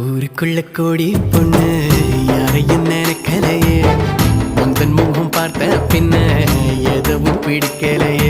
ஊருக்குள்ள கோடி பொண்ணு யாரையும் நினைக்கலையே. முந்தன் முகம் பார்த்த பின்ன எதுவும் பிடிக்கலையே.